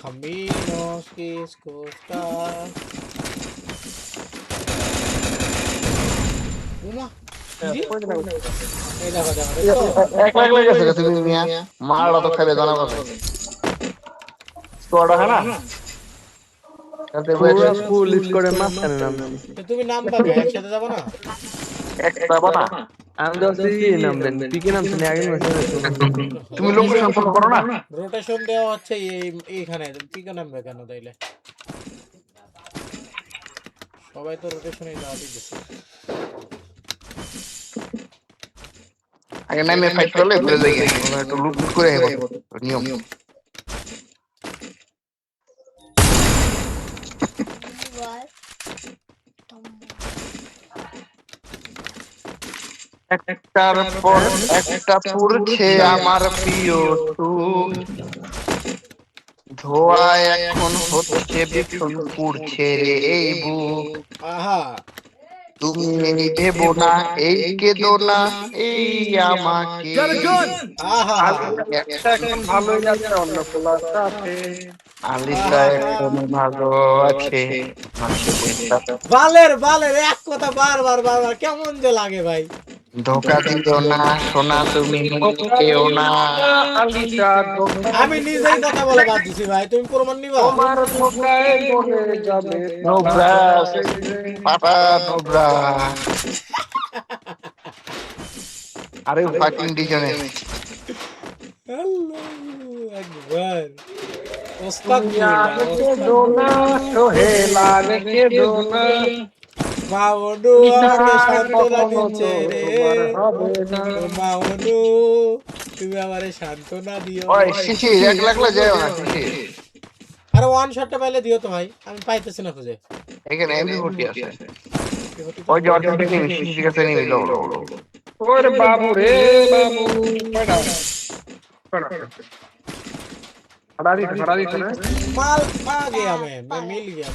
Caminos que costas. উমা এই দেখো এক লাখ লাগে গেছে তুমি মিয়া মারলা তো খাবে জানা কথা স্কোয়াড আছে না তাতে পুরো ফুল লিস্ট করে মাঝখানে নাম তো তুমি নাম পাবে একসাথে যাব না? একটা বানা আমি তো নামবেন পিকে নামছেন আগে তুমি লোকেশন ফলো করো না? রোটেশন দেওয়া হচ্ছে এইখানে পিকে নামবে কেন তাইলে? সবাই তো রোটেশনে যাওয়া দিচ্ছে। আগে নামে ফাইট করলে ঘুরে যাই, একটু লুট করে আইবো নিয়ম। একটার পর একটা পুরছে আমার প্রিয় সুর, ধোয়া এখন হচ্ছে বিপুল পুরছে রে এই বুক। আহা তুমি দেবো না এই কেদো না এই আমাকে। Got a gun! আহা এখন ভালোই যাচ্ছে অন্য পোলার সাথে। আলিসা এখন ভালো আছে। বালের বালের এক কথা বারবার বারবার কেমন যে লাগে ভাই। ধোকা দিও না সোনা তুমি কেউ না। আলিশা ধোকা আমি নিজেই কথা বলে বাদ দিছি ভাই, তুমি প্রমাণ নিবা? তোমার ধোকায় বলে যাবে নোব্রাস পাপা নোব্রাস। আরে ফাকিং ডিজনে আল্লাহু আকবার। ওস্তাদ দোনা সোহেলা রেখে দোনা মাওনু আমাকে সান্ত্বনা দিচ্ছে রে, মাওনু তুমি আমারে সান্ত্বনা দিও। ওই শিশি এক লাগলে যায় না শিশি। আরে ওয়ান শটটা পাইলে দিও তো ভাই, আমি পাইতেছি না খুঁজে। এখানে এমবি আছে। ওই যে অর্ধেক থেকে শিশি কাছে নিয়ে লো লো লো। ওরে বাবু রে বাবু পড়া हरा दी ना माल आ गया मैं मिल गया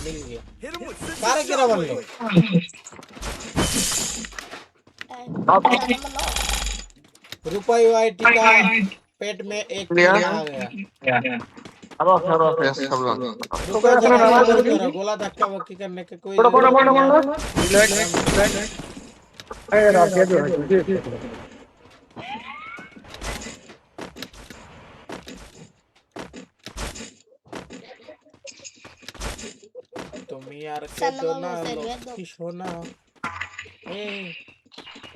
सारे गिरा बन लो रुपये वाइटी का पेट में एक आ गया। गोला धक्का वक्की करने के कोई তুমি আর কেদো না লক্ষ্মী সোনা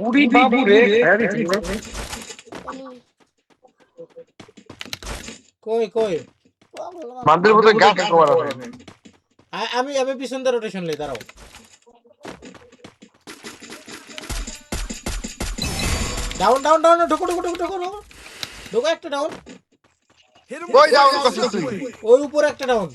উড়ি বাবু রে কই কই বান্দের মধ্যে গাছ কভার আছে। আমি পিছন দিয়ে রোটেশন লই দাঁড়াও। ডাউন ডাউন ডাউন ঢোকো একটা ডাউন। কই ডাউন করছিস তুই? ওই উপরে একটা ডাউন।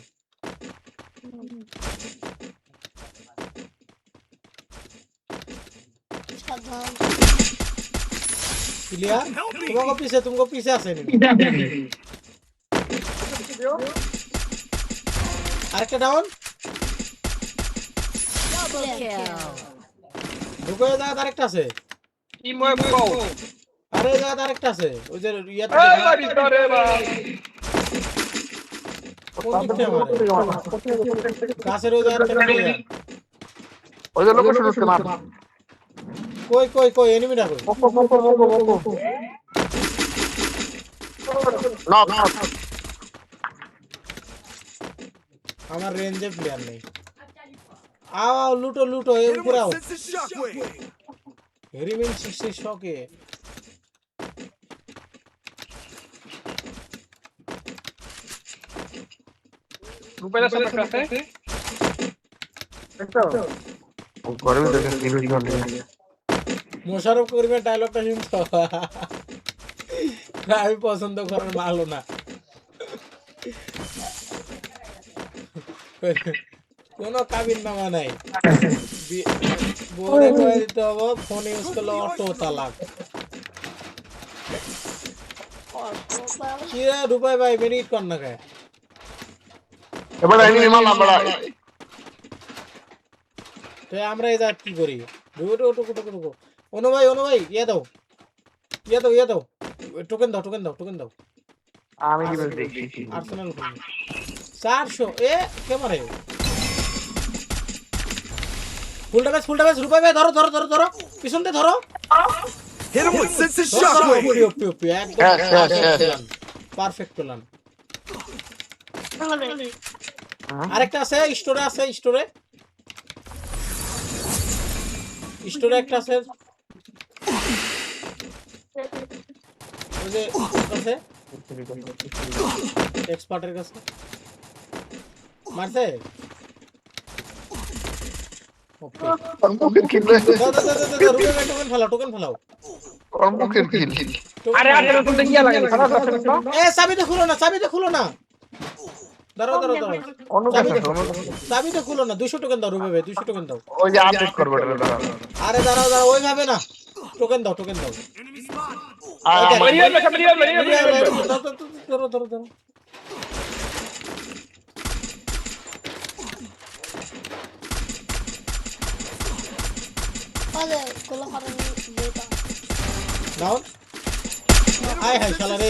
क्लियर तुमको पीछे আছে নি আরেকটা ডাউন ঢুকো এই জায়গা আরেকটা আছে কি মই পাও আরে এই জায়গা আরেকটা আছে ওই যে ইয়াতে এই বাড়ি তোরে ভাই কোন দিকে মারে গাছের ওই জায়গা থেকে ওই যে লোকেশন উঠতে মার। কই এনিমিটা কই নক আমার রেঞ্জে প্লেয়ার নেই। आओ लूटो ये ऊपर आओ रिमेन 60 शॉके रुपया सब काटे দেখো ও করে দেখে সিরিজ করে মোশাররফ করিমের ডায়লগটা শুনছো আমি পছন্দ করার মালও না কোনো কাবিন নামা নাই বলে কয়ে দিতে হবে ফোন ইউজ করলে অটো তালাক। কি রে রূপাই ভাই মিনিট কর না কে এবার এনিমি মালা বড় তো আমরা এই জাত কি করি রুটো অনু ভাই ইয়া দাও টোকেন দাও আমি কি বলছি দেখছি আর্সেনাল 400 এ কে মারে ফুল ড্যামেজ রূপাই ভাই ধরো পিছন দিয়ে ধরো Hit him with sense of shockwave. একদম পারফেক্ট প্ল্যান। আরেকটা আছে স্টোরে একটা আছে ওই যে কাছে এক্সপার্টের কাছে মারছে ওকে মুখের কিল রে রুবে ভাই টোকেন ফেলাও মুখের কিল আরে আরে তো দেখিয়া লাগে খারাপ আছে না এ চাবিটা খুলো না দাঁড়াও চাবিটা খুলো না 200 টোকেন দাও রুবে ভাই 200 টোকেন দাও ওই যে আপডেট করবে এটা আরে দাঁড়াও ওইভাবে না টোকেন দাও মারিয়া ধরো আরে কোলা হারানো বেটা দাও আয় হাই শালা রে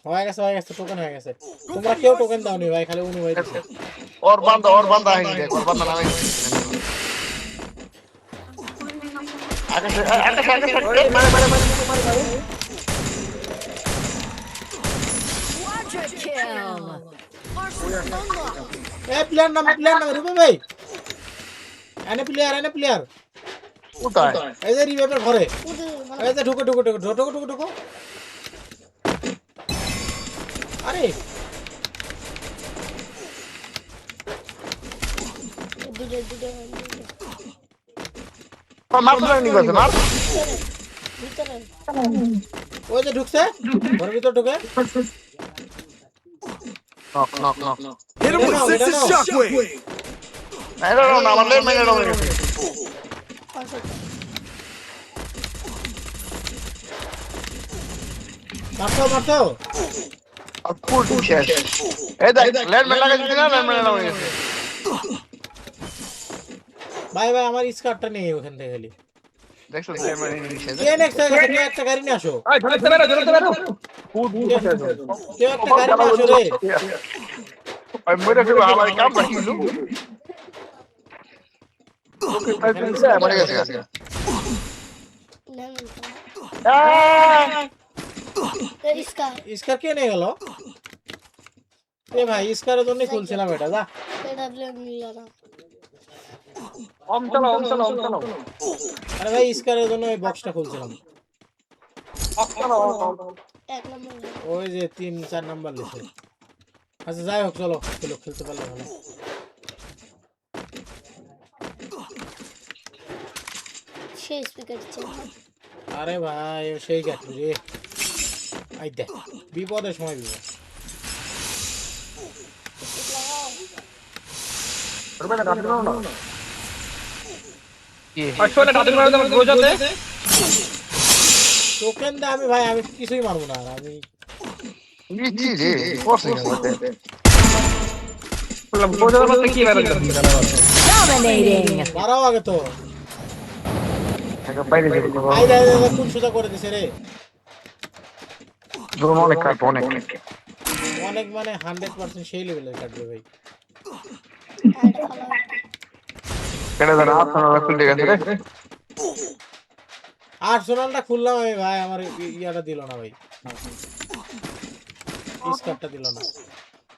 হয়ে গেছে টোকেন হয়ে গেছে তোমরা কেউ টোকেন দাওনি ভাই খালি উনি ভাই দিছে और बंदा है देख और बंदा ना ए प्लेयर नाम रुपे भाई एने प्लेयर কোথায় এই যে রিভাইভের ঘরে এই যে ঢুকো আরে দুটো মার নি গেছে মার ভিতরে ওই যে ঢুকছে ঘরের ভিতর ঢুকে knock Hit him with sensitive shockwave. নাই না আমার লেট মাইনে রয়ে গেছে মারছো আর ফুল টু শেষ এই দেখ লেট মাইনে লাগাইছিস না লেট মাইনে রয়ে গেছে ভাই আমার স্কার্টটা নেই ওখান থেকে খালি দেখছো লেট মাইনে শেষ কে নেক্সট হয়ে গেছে একটা গাড়ি নিয়ে আসো আয় ধরতে পারো ফুল কেউ একটা গাড়ি নিয়ে আসো রে আর মরে ফিরে আমার কাম রাখিলু ওকে ফাইল মরে গেছে স্কার কে নিয়ে গেল এ ভাই স্কারের জন্য খুলছিলাম এটা যা ওম চলো আরে ভাই স্কারের জন্য এই বক্সটা খুলছিলাম ওই যে 3-4 নাম্বার লিখে আচ্ছা যাই হোক চলো খেলতে পারলে ভালো সেই স্পিকার আরে ভাই ও সেই গাছু রে আই দেখ বিপদের সময় বিপদ রুবেনা কাট দাও না কি আসলে কাটিং করে দাও গোজাতে টোকেন দে আমি কিছুই মারবো না আর আমি নিচি রে কোসে গেছে গোজাতে মত কি মারা মারাও আগে তো টাকা বাইরে যাবে আই দে কোন সুতা করে দিছে রে জোন অনেক কাট অনেক মানে 100% সেই লেভেলের কাটবে ভাই কেন জানা আপনারা খুলে গেছে রে আর্সেনালটা খুললাম আমি ভাই আমার ইয়াটা দিল না ভাই স্কারটা দিল না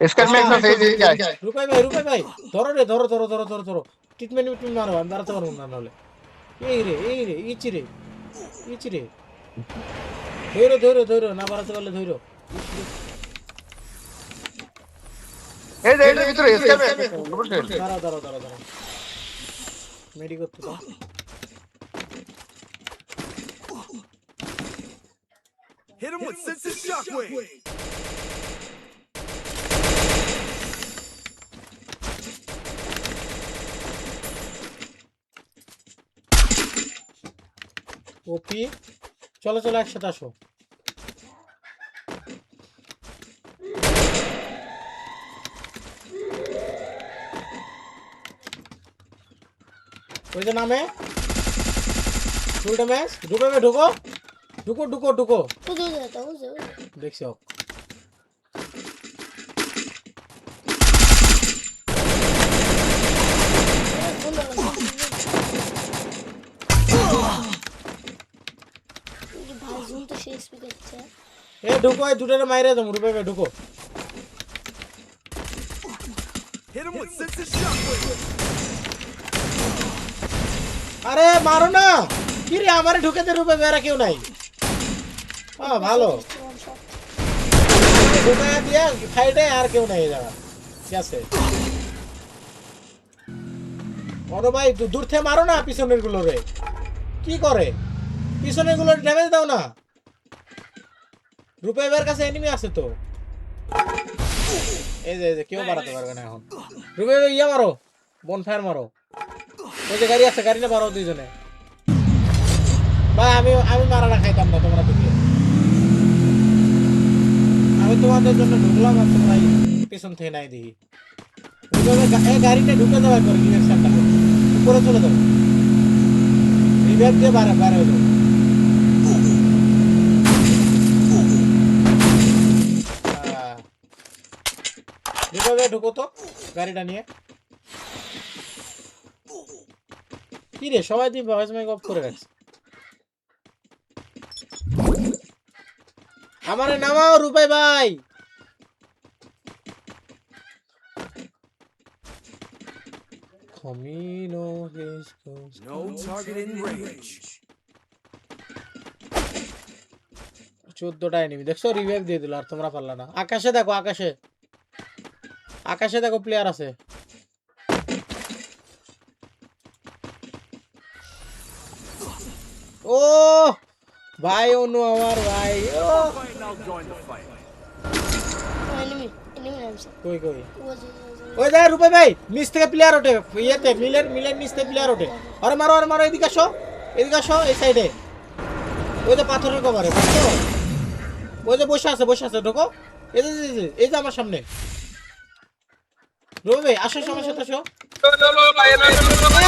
इसका मैच ना सही যায় রূপাই ভাই ধরো রে ধরো ট্রিটমেন্ট মারো আমি দাঁড়াতে পারবো না নাহলে এই রে ইচি রে ধরো না বাড়াতে পারলে ধরো এই যে এর ভিতরে इसका मैच দাঁড়াও মেডি করতে দাও Hit him with sensitive shockwave. ওপি চলো একসাথে আসো ওই যে নামে ফুল ড্যামেজ ঢুকো দেখছি এ ঢুকো এই দুটোরে মাইরে দাও রূপে ভাই ঢুকো Hit him with sensitive shockwave. আরে মারো না কি রে আমারে ঢুকে দে রূপে বেরা কেউ নাই ভালো ঢুকা দিয়া সাইডে আর কেউ নাই এই জায়গা ঠিক আছে বড় ভাই দূর থেকে মারো না পিছনের গুলো রে কি করে পিছনের গুলো ড্যামেজ দাও না রূপে ভাইয়ের কাছে এনিমি আছে তো এই যে কেউ বাড়াতে পারবে না এখন রূপে ভাই ইয়া মারো বনফায়ার মারো ওই যে গাড়ি আছে গাড়িটা বাড়াও দুইজনে ভাই আমি মারাটা খাইতাম না তোমরা ঢুকলে আমি তোমাদের জন্য ঢুকলাম আর তোমরা পিছন থেকে নাই দেখি এই গাড়িটা ঢুকে দেওয়ার পরে রিভেকশনটা উপরে চলে যাও রিভেক দিয়ে বাইরে হয়ে যাও ঢুকো তো গাড়িটা নিয়ে কি রে সবাই দিন ভয়েস মাইক অফ করে রাখছে আমারে নামাও রূপাই ভাই No target in range. 14টা এনিমি দেখছো রিভাইভ দিয়ে দিল আর তোমরা পারলা না আকাশে দেখো আকাশে দেখো প্লেয়ার আছে ও ভাই অনু আমার ভাই ও Fight now join the fight. Enemy নামছে কই ওই ওই যা রূপে ভাই নিচ থেকে প্লেয়ার ওঠে ইয়েতে মিলের নিচ থেকে প্লেয়ার ওঠে আরে মারো এদিকে আসো এই সাইডে ওই যে পাথরের কভারে বুঝছো ওই যে বসে আছে ঢোকো এই যে আমার সামনে রূপে ভাই আসো আমার সাথে আসো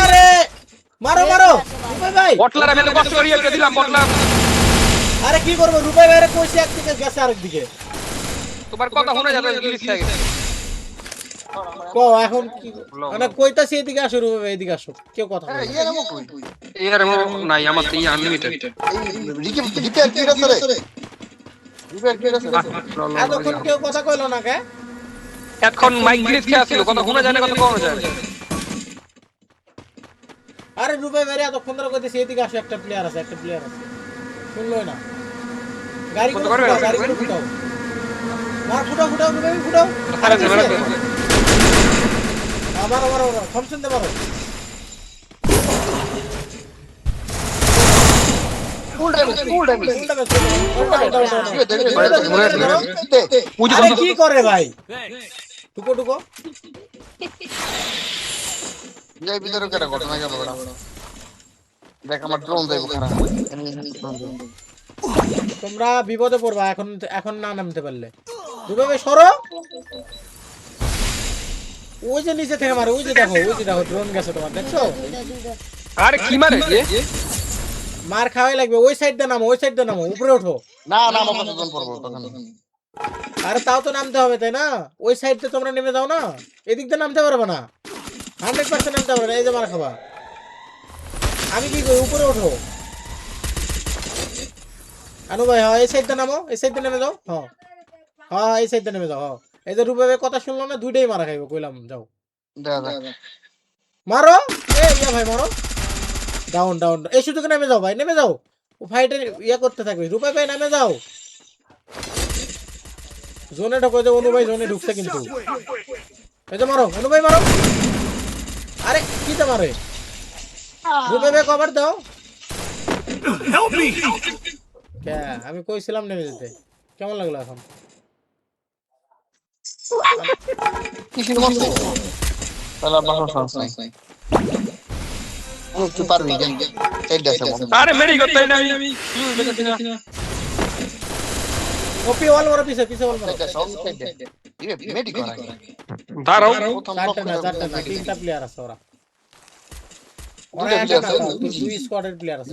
আরে মারো রূপে ভাই বটলার আমি তো কষ্ট করিয়ে রেখে দিলাম বটলার আরে কি করব রূপে ভাইরে কইছে একদিকে গেছে আরেকদিকে তোমার কথা শুনে যাবে গ্লিচ খেয়ে গেছে কো এখন কি মানে কইতাছি এদিকে আসো রূপে ভাই এদিকে আসো কেউ কথা বলে না। এর নাই আমার তো আনলিমিটেড এতক্ষণ কেউ কথা কইলো না কে এখন মাইক গ্লিচ খেয়ে আসছিল কথা শুনে যায় না কথা কম যায় আরে রূপে ভাইরে এতক্ষণ ধরে কইতেছি এদিকে আসো একটা প্লেয়ার আছে শুনলোই না গাড়িগুলো ফুটাও মার ফুটাও রূপে ভাই ফুটাও আরে মারো থমসন দে মারো আরে কি করে ভাই টুকো তোমরা বিপদে পড়বা এখন না নামতে পারলে দুভাবে সরো ওই যে নিচে থেকে মারো ওই যে দেখো ড্রোন গেছে তোমার দেখছো আরে কি মারে মার খাওয়াই লাগবে ওই সাইড দিয়ে নামো উপরে ওঠো আরে তাও তো নামতে হবে তাই না ওই সাইড দিয়ে তোমরা নেমে যাও না এদিক দিয়ে নামতে পারবে না 100% নামতে পারবে না এই যে মার খাবা আমি কি করি উপরে ওঠো আনু ভাই হ্যাঁ এই সাইড দিয়ে নামো এই সাইড দিয়ে নেমে যাও হ্যাঁ এই সাইড দিয়ে নেমে যাও এই যে রূপে কথা শুনলো না দুইটাই মারা খাইবো কইলাম যাও মারো ইয়া ভাই মারো ডাউন এই শুধু নেমে যাও ভাই নেমে যাও ও ফাইটের ইয়া করতে থাকবে রূপে ভাই নেমে যাও জোনে ঢোকো যে অনু ভাই জোনে ঢুকছে কিন্তু এই যে মারো অনু ভাই মারো আরে কি তে মারে রূপে ভাই কভার দাও Help me! কে আমি কইছিলাম নেমে যেতে কেমন লাগলো এখন আরে মেরি করতে না আমি ওপি ওয়াল মারো পিছে ওয়াল মারো দাঁড়াও চারটা না তিনটা প্লেয়ার আছে ওরা দুই স্কোয়াডের প্লেয়ার আছে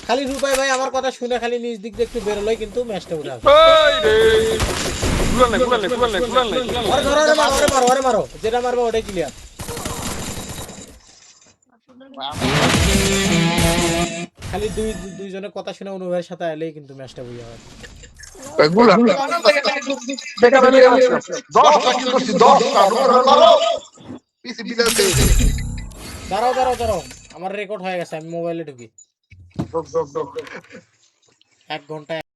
খালি রূপাই ভাই আমার কথা শুনে খালি নিজ দিক দিয়ে একটু বেরোলই কিন্তু ম্যাচটা উঠে আসবে মারো যেটা মারবো ওটাই ক্লিয়ার খালি দুইজনের কথা শুনে অনুভবের সাথে এলেই কিন্তু ম্যাচটা বুঝে হবে দাঁড়াও আমার রেকর্ড হয়ে গেছে আমি মোবাইলে ঢুকি 1 ঘন্টা